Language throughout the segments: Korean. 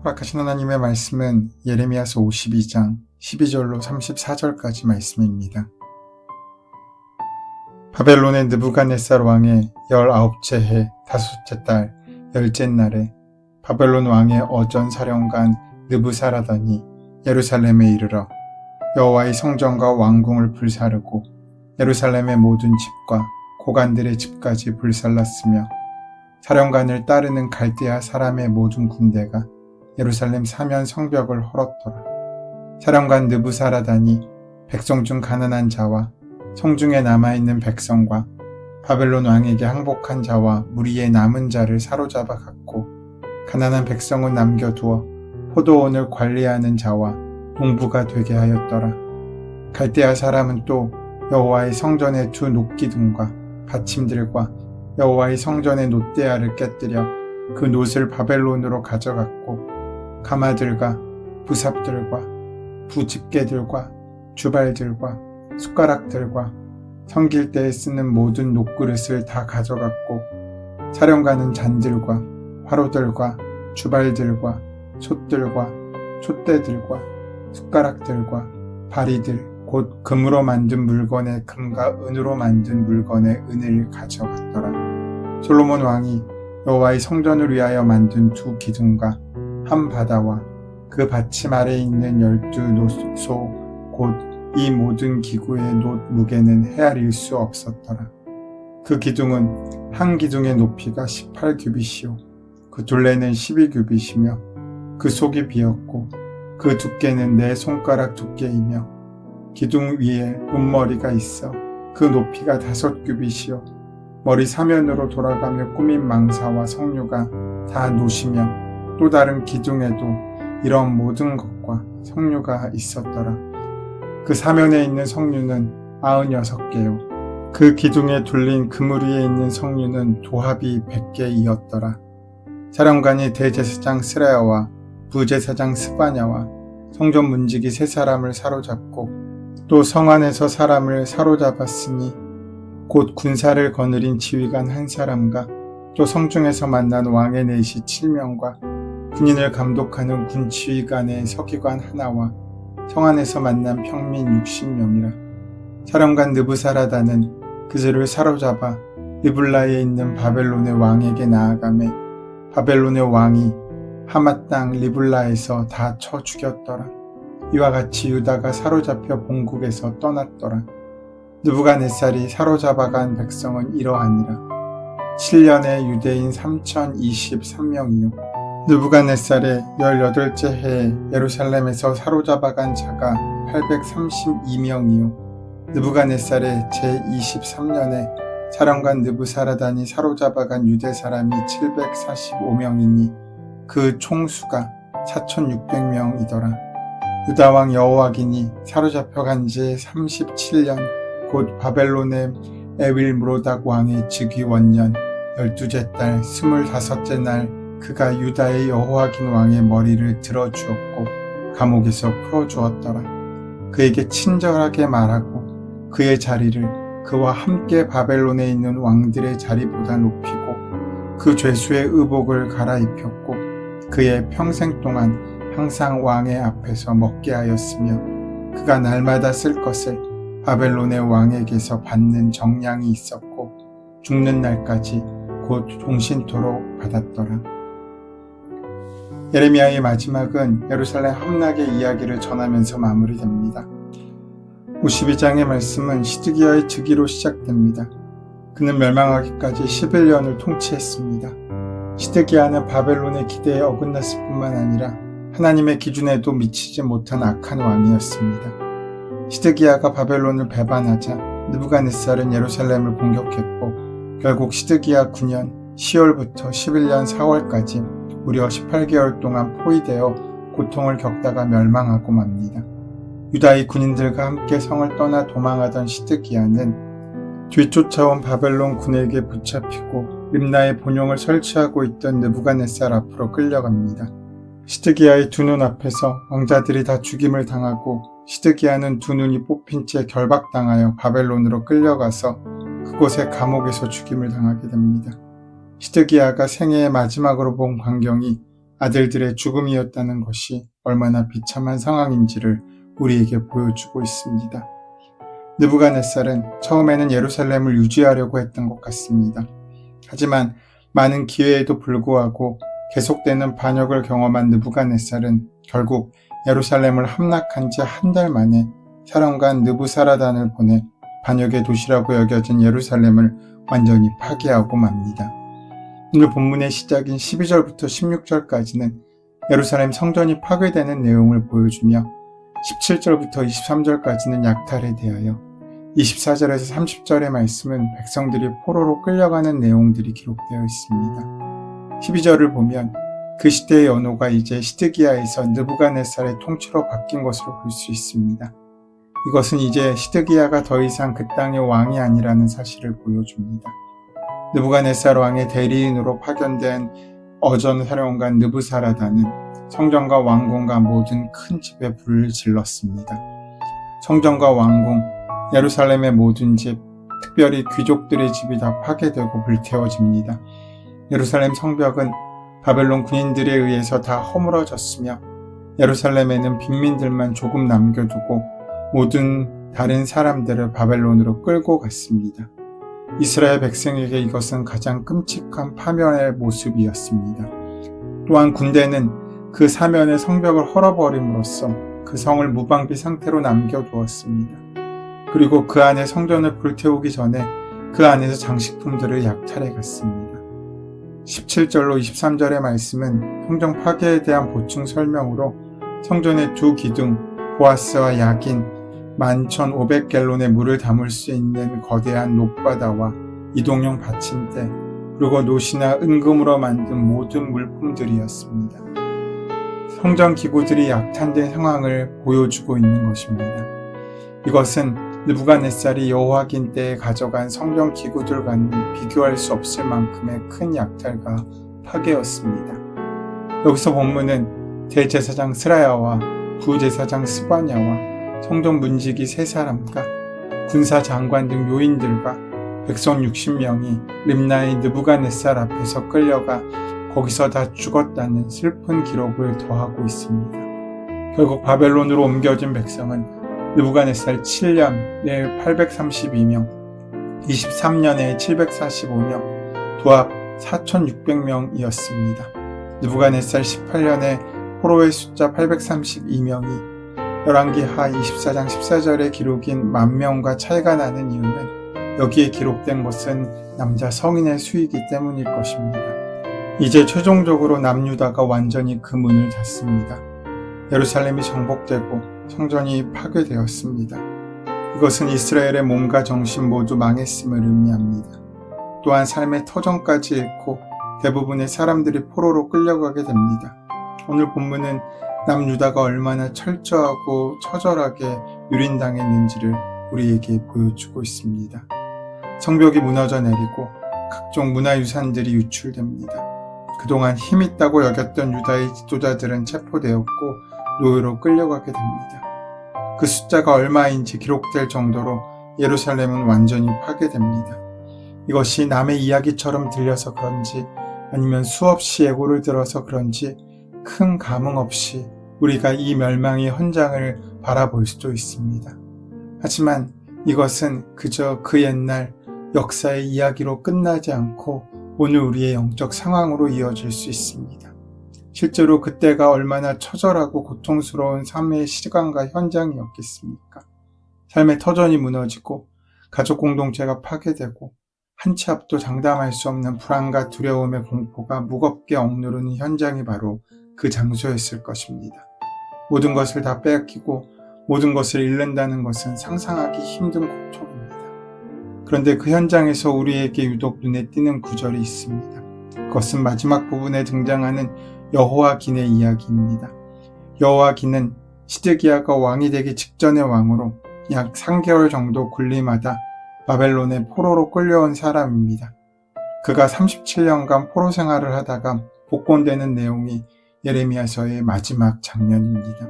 허락하신 하나님의 말씀은 예레미야서 52장 12절로 34절까지 말씀입니다. 바벨론의 느부갓네살 왕의 19째 해 5째 달 10째 날에 바벨론 왕의 어전 사령관 느부사라단이 예루살렘에 이르러 여호와의 성전과 왕궁을 불사르고 예루살렘의 모든 집과 고관들의 집까지 불살랐으며 사령관을 따르는 갈대아 사람의 모든 군대가 예루살렘 사면 성벽을 헐었더라. 사령관 느부사라단이 백성 중 가난한 자와 성중에 남아있는 백성과 바벨론 왕에게 항복한 자와 무리의 남은 자를 사로잡아 갔고, 가난한 백성은 남겨두어 포도원을 관리하는 자와 농부가 되게 하였더라. 갈대아 사람은 또 여호와의 성전의 두 놋기둥과 받침들과 여호와의 성전의 놋대야를 깨뜨려 그 놋을 바벨론으로 가져갔고, 가마들과 부삽들과 부집게들과 주발들과 숟가락들과 섬길 때에 쓰는 모든 놋그릇을 다 가져갔고, 사령관은 잔들과 화로들과 주발들과 솥들과 촛대들과 숟가락들과 바리들 곧 금으로 만든 물건에 금과 은으로 만든 물건에 은을 가져갔더라. 솔로몬 왕이 여호와의 성전을 위하여 만든 두 기둥과 한 바다와 그 받침 아래에 있는 12놋소 곧 이 모든 기구의 놋 무게는 헤아릴 수 없었더라. 그 기둥은 한 기둥의 높이가 18규빗이요 그 둘레는 12규빗이며 그 속이 비었고 그 두께는 내 손가락 두께이며 기둥 위에 은머리가 있어 그 높이가 5규빗이요 머리 사면으로 돌아가며 꾸민 망사와 성류가 다 놋이며 또 다른 기둥에도 이런 모든 것과 성류가 있었더라. 그 사면에 있는 성류는 96개요 그 기둥에 둘린 그물 위에 있는 성류는 도합이 100개이었더라. 사령관이 대제사장 스라야와 부제사장 스바냐와 성전 문지기 3사람을 사로잡고 또 성 안에서 사람을 사로잡았으니 곧 군사를 거느린 지휘관 1사람과 또 성중에서 만난 왕의 내시 7명과 군인을 감독하는 군 지휘관의 서기관 하나와 성 안에서 만난 평민 60명이라. 사령관 느부사라단은 그들을 사로잡아 리블라에 있는 바벨론의 왕에게 나아가매 바벨론의 왕이 하맛 땅 리블라에서 다 쳐 죽였더라. 이와 같이 유다가 사로잡혀 본국에서 떠났더라. 느부갓네살이 사로잡아간 백성은 이러하니라. 7년에 유대인 3023명이요 느부갓네살의 18째 해에 예루살렘에서 사로잡아간 자가 832명이요 느부갓네살의 제23년에 사령관 느부사라단이 사로잡아간 유대 사람이 745명이니 그 총수가 4600명이더라. 유다왕 여호와긴이 사로잡혀간 지 37년 곧 바벨론의 에윌므로닥 왕의 즉위 원년 12째 달 25째 날 그가 유다의 여호와긴 왕의 머리를 들어주었고 감옥에서 풀어주었더라. 그에게 친절하게 말하고 그의 자리를 그와 함께 바벨론에 있는 왕들의 자리보다 높이고 그 죄수의 의복을 갈아입혔고 그의 평생 동안 항상 왕의 앞에서 먹게 하였으며 그가 날마다 쓸 것을 바벨론의 왕에게서 받는 정량이 있었고 죽는 날까지 곧 종신토록 받았더라. 예레미야의 마지막은 예루살렘 함락의 이야기를 전하면서 마무리됩니다. 52장의 말씀은 시드기야의 즉위로 시작됩니다. 그는 멸망하기까지 11년을 통치했습니다. 시드기야는 바벨론의 기대에 어긋났을 뿐만 아니라 하나님의 기준에도 미치지 못한 악한 왕이었습니다. 시드기야가 바벨론을 배반하자 느부갓네살은 예루살렘을 공격했고 결국 시드기야 9년 10월부터 11년 4월까지 무려 18개월 동안 포위되어 고통을 겪다가 멸망하고 맙니다. 유다의 군인들과 함께 성을 떠나 도망하던 시드기야는 뒤쫓아온 바벨론 군에게 붙잡히고 림나에 본용을 설치하고 있던 느부갓네살 앞으로 끌려갑니다. 시드기야의 두 눈 앞에서 왕자들이 다 죽임을 당하고 시드기야는 두 눈이 뽑힌 채 결박당하여 바벨론으로 끌려가서 그곳의 감옥에서 죽임을 당하게 됩니다. 시드기야가 생애의 마지막으로 본 광경이 아들들의 죽음이었다는 것이 얼마나 비참한 상황인지를 우리에게 보여주고 있습니다. 느부갓네살은 처음에는 예루살렘을 유지하려고 했던 것 같습니다. 하지만 많은 기회에도 불구하고 계속되는 반역을 경험한 느부갓네살은 결국 예루살렘을 함락한 지 한 달 만에 사령관 느부사라단을 보내 반역의 도시라고 여겨진 예루살렘을 완전히 파괴하고 맙니다. 오늘 본문의 시작인 12절부터 16절까지는 예루살렘 성전이 파괴되는 내용을 보여주며 17절부터 23절까지는 약탈에 대하여 24절에서 30절의 말씀은 백성들이 포로로 끌려가는 내용들이 기록되어 있습니다. 12절을 보면 그 시대의 언어가 이제 시드기야에서 느부갓네살의 통치로 바뀐 것으로 볼 수 있습니다. 이것은 이제 시드기야가 더 이상 그 땅의 왕이 아니라는 사실을 보여줍니다. 느부갓네살 왕의 대리인으로 파견된 어전 사령관 느부사라단은 성전과 왕궁과 모든 큰 집에 불을 질렀습니다. 성전과 왕궁, 예루살렘의 모든 집, 특별히 귀족들의 집이 다 파괴되고 불태워집니다. 예루살렘 성벽은 바벨론 군인들에 의해서 다 허물어졌으며 예루살렘에는 빈민들만 조금 남겨두고 모든 다른 사람들을 바벨론으로 끌고 갔습니다. 이스라엘 백성에게 이것은 가장 끔찍한 파멸의 모습이었습니다. 또한 군대는 그 사면의 성벽을 헐어버림으로써 그 성을 무방비 상태로 남겨두었습니다. 그리고 그 안에 성전을 불태우기 전에 그 안에서 장식품들을 약탈해 갔습니다. 17절로 23절의 말씀은 성전 파괴에 대한 보충 설명으로 성전의 두 기둥, 보아스와 야긴, 11,500갤론의 물을 담을 수 있는 거대한 높바다와 이동용 받침대, 그리고 노시나 은금으로 만든 모든 물품들이었습니다. 성전 기구들이 약탄된 상황을 보여주고 있는 것입니다. 이것은 느부갓네살이 여호와긴 때에 가져간 성전 기구들과는 비교할 수 없을 만큼의 큰 약탈과 파괴였습니다. 여기서 본문은 대제사장 스라야와 부제사장 스바냐와 성전 문지기 3사람과 군사 장관 등 요인들과 백성 60명이 림나의 느부갓네살 앞에서 끌려가 거기서 다 죽었다는 슬픈 기록을 더하고 있습니다. 결국 바벨론으로 옮겨진 백성은 느부갓네살 7년에 832명, 23년에 745명, 도합 4,600명이었습니다. 느부갓네살 18년에 포로의 숫자 832명이 열왕기하 24장 14절의 기록인 10,000명과 차이가 나는 이유는 여기에 기록된 것은 남자 성인의 수이기 때문일 것입니다. 이제 최종적으로 남유다가 완전히 그 문을 닫습니다. 예루살렘이 정복되고 성전이 파괴되었습니다. 이것은 이스라엘의 몸과 정신 모두 망했음을 의미합니다. 또한 삶의 터전까지 잃고 대부분의 사람들이 포로로 끌려가게 됩니다. 오늘 본문은 남유다가 얼마나 철저하고 처절하게 유린당했는지를 우리에게 보여주고 있습니다. 성벽이 무너져 내리고 각종 문화유산들이 유출됩니다. 그동안 힘있다고 여겼던 유다의 지도자들은 체포되었고 노예로 끌려가게 됩니다. 그 숫자가 얼마인지 기록될 정도로 예루살렘은 완전히 파괴됩니다. 이것이 남의 이야기처럼 들려서 그런지 아니면 수없이 예고를 들어서 그런지 큰 감흥 없이 우리가 이 멸망의 현장을 바라볼 수도 있습니다. 하지만 이것은 그저 그 옛날 역사의 이야기로 끝나지 않고 오늘 우리의 영적 상황으로 이어질 수 있습니다. 실제로 그때가 얼마나 처절하고 고통스러운 삶의 시간과 현장이었겠습니까? 삶의 터전이 무너지고 가족 공동체가 파괴되고 한 치 앞도 장담할 수 없는 불안과 두려움의 공포가 무겁게 억누르는 현장이 바로 그 장소였을 것입니다. 모든 것을 다 빼앗기고 모든 것을 잃는다는 것은 상상하기 힘든 고통입니다. 그런데 그 현장에서 우리에게 유독 눈에 띄는 구절이 있습니다. 그것은 마지막 부분에 등장하는 여호와긴의 이야기입니다. 여호와긴은 시드기야가 왕이 되기 직전의 왕으로 약 3개월 정도 군림하다 바벨론의 포로로 끌려온 사람입니다. 그가 37년간 포로 생활을 하다가 복권되는 내용이 예레미야서의 마지막 장면입니다.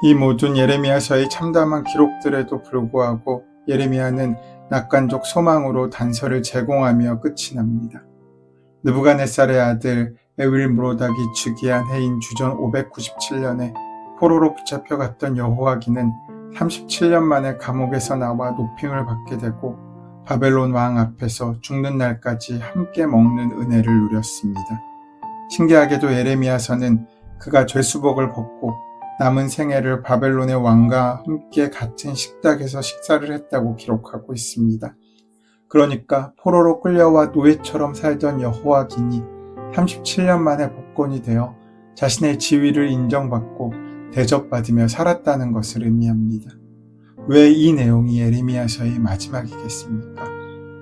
이 모든 예레미야서의 참담한 기록들에도 불구하고 예레미야는 낙관적 소망으로 단서를 제공하며 끝이 납니다. 느부갓네살의 아들 에윌무로닥이 즉위한 해인 주전 597년에 포로로 붙잡혀갔던 여호와긴은 37년 만에 감옥에서 나와 높임을 받게 되고 바벨론 왕 앞에서 죽는 날까지 함께 먹는 은혜를 누렸습니다. 신기하게도 예레미야서는 그가 죄수복을 벗고 남은 생애를 바벨론의 왕과 함께 같은 식탁에서 식사를 했다고 기록하고 있습니다. 그러니까 포로로 끌려와 노예처럼 살던 여호와긴이 37년 만에 복권이 되어 자신의 지위를 인정받고 대접받으며 살았다는 것을 의미합니다. 왜 이 내용이 예레미야서의 마지막이겠습니까?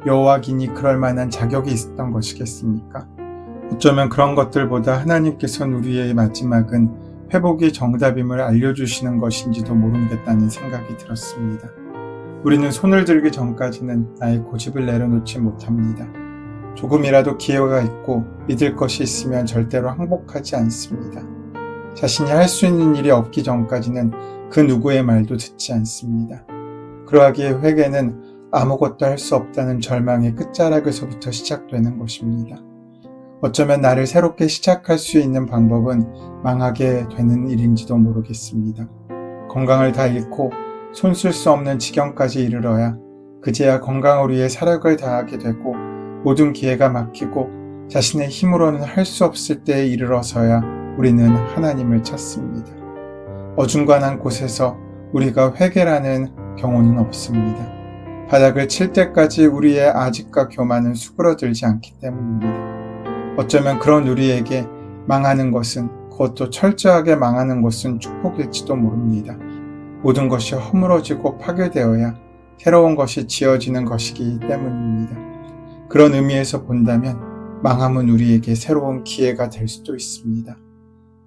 여호와긴이 그럴 만한 자격이 있었던 것이겠습니까? 어쩌면 그런 것들보다 하나님께서는 우리의 마지막은 회복이 정답임을 알려주시는 것인지도 모르겠다는 생각이 들었습니다. 우리는 손을 들기 전까지는 나의 고집을 내려놓지 못합니다. 조금이라도 기회가 있고 믿을 것이 있으면 절대로 항복하지 않습니다. 자신이 할 수 있는 일이 없기 전까지는 그 누구의 말도 듣지 않습니다. 그러하기에 회개는 아무것도 할 수 없다는 절망의 끝자락에서부터 시작되는 것입니다. 어쩌면 나를 새롭게 시작할 수 있는 방법은 망하게 되는 일인지도 모르겠습니다. 건강을 다 잃고 손 쓸 수 없는 지경까지 이르러야 그제야 건강을 위해 사력을 다하게 되고 모든 기회가 막히고 자신의 힘으로는 할 수 없을 때에 이르러서야 우리는 하나님을 찾습니다. 어중간한 곳에서 우리가 회개라는 경우는 없습니다. 바닥을 칠 때까지 우리의 아집과 교만은 수그러들지 않기 때문입니다. 어쩌면 그런 우리에게 망하는 것은, 그것도 철저하게 망하는 것은 축복일지도 모릅니다. 모든 것이 허물어지고 파괴되어야 새로운 것이 지어지는 것이기 때문입니다. 그런 의미에서 본다면 망함은 우리에게 새로운 기회가 될 수도 있습니다.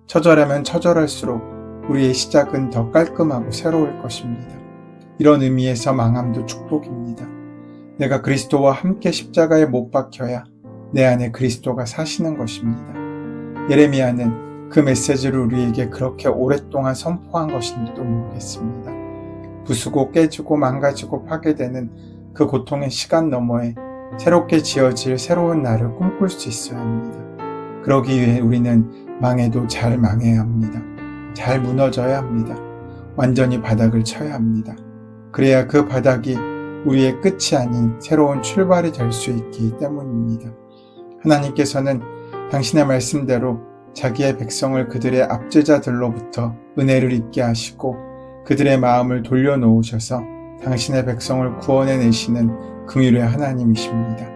처절하면 처절할수록 우리의 시작은 더 깔끔하고 새로울 것입니다. 이런 의미에서 망함도 축복입니다. 내가 그리스도와 함께 십자가에 못 박혀야 내 안에 그리스도가 사시는 것입니다. 예레미야는 그 메시지를 우리에게 그렇게 오랫동안 선포한 것인지도 모르겠습니다. 부수고 깨지고 망가지고 파괴되는 그 고통의 시간 너머에 새롭게 지어질 새로운 날을 꿈꿀 수 있어야 합니다. 그러기 위해 우리는 망해도 잘 망해야 합니다. 잘 무너져야 합니다. 완전히 바닥을 쳐야 합니다. 그래야 그 바닥이 우리의 끝이 아닌 새로운 출발이 될 수 있기 때문입니다. 하나님께서는 당신의 말씀대로 자기의 백성을 그들의 압제자들로부터 은혜를 입게 하시고 그들의 마음을 돌려놓으셔서 당신의 백성을 구원해내시는 긍휼의 하나님이십니다.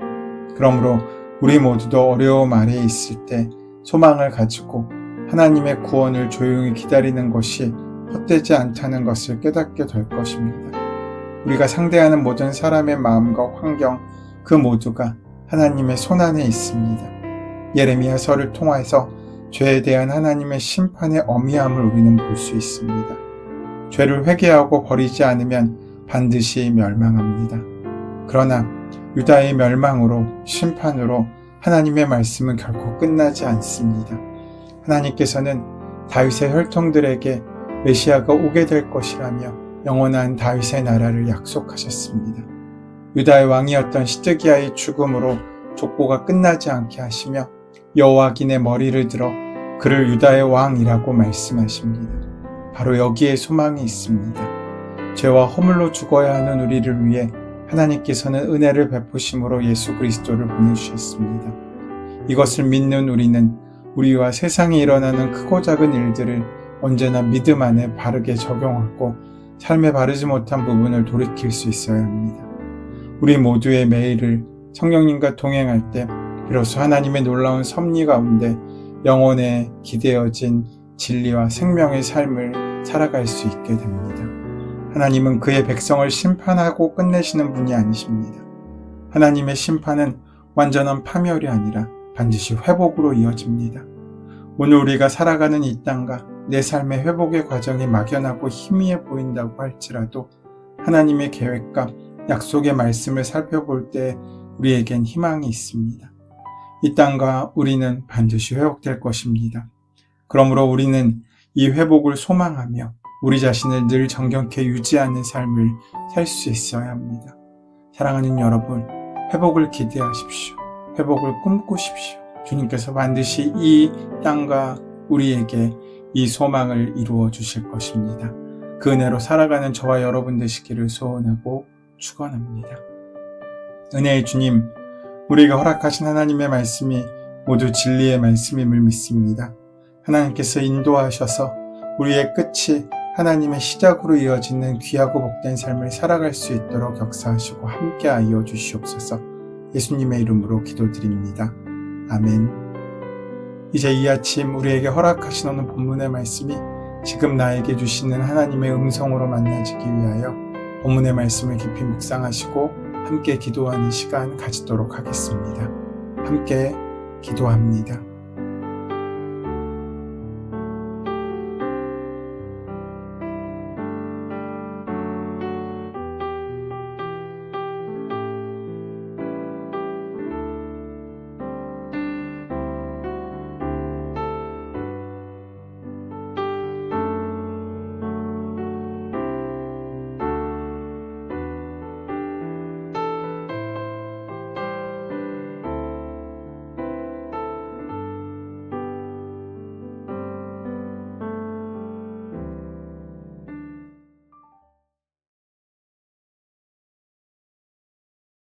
그러므로 우리 모두도 어려움 아래에 있을 때 소망을 가지고 하나님의 구원을 조용히 기다리는 것이 헛되지 않다는 것을 깨닫게 될 것입니다. 우리가 상대하는 모든 사람의 마음과 환경, 그 모두가 하나님의 손안에 있습니다. 예레미야서를 통해서 죄에 대한 하나님의 심판의 엄미함을 우리는 볼 수 있습니다. 죄를 회개하고 버리지 않으면 반드시 멸망합니다. 그러나 유다의 멸망으로, 심판으로 하나님의 말씀은 결코 끝나지 않습니다. 하나님께서는 다윗의 혈통들에게 메시아가 오게 될 것이라며 영원한 다윗의 나라를 약속하셨습니다. 유다의 왕이었던 시드기야의 죽음으로 족보가 끝나지 않게 하시며 여호와긴의 머리를 들어 그를 유다의 왕이라고 말씀하십니다. 바로 여기에 소망이 있습니다. 죄와 허물로 죽어야 하는 우리를 위해 하나님께서는 은혜를 베푸심으로 예수 그리스도를 보내주셨습니다. 이것을 믿는 우리는 우리와 세상에 일어나는 크고 작은 일들을 언제나 믿음 안에 바르게 적용하고 삶에 바르지 못한 부분을 돌이킬 수 있어야 합니다. 우리 모두의 매일을 성령님과 동행할 때 비로소 하나님의 놀라운 섭리 가운데 영혼에 기대어진 진리와 생명의 삶을 살아갈 수 있게 됩니다. 하나님은 그의 백성을 심판하고 끝내시는 분이 아니십니다. 하나님의 심판은 완전한 파멸이 아니라 반드시 회복으로 이어집니다. 오늘 우리가 살아가는 이 땅과 내 삶의 회복의 과정이 막연하고 희미해 보인다고 할지라도 하나님의 계획과 약속의 말씀을 살펴볼 때 우리에겐 희망이 있습니다. 이 땅과 우리는 반드시 회복될 것입니다. 그러므로 우리는 이 회복을 소망하며 우리 자신을 늘 정경케 유지하는 삶을 살 수 있어야 합니다. 사랑하는 여러분, 회복을 기대하십시오. 회복을 꿈꾸십시오. 주님께서 반드시 이 땅과 우리에게 이 소망을 이루어 주실 것입니다. 그 은혜로 살아가는 저와 여러분 되시기를 소원하고 축원합니다. 은혜의 주님, 우리에게 허락하신 하나님의 말씀이 모두 진리의 말씀임을 믿습니다. 하나님께서 인도하셔서 우리의 끝이 하나님의 시작으로 이어지는 귀하고 복된 삶을 살아갈 수 있도록 역사하시고 함께하여 주시옵소서. 예수님의 이름으로 기도드립니다. 아멘. 이제 이 아침 우리에게 허락하신 오늘 본문의 말씀이 지금 나에게 주시는 하나님의 음성으로 만나지기 위하여 본문의 말씀을 깊이 묵상하시고 함께 기도하는 시간 가지도록 하겠습니다. 함께 기도합니다.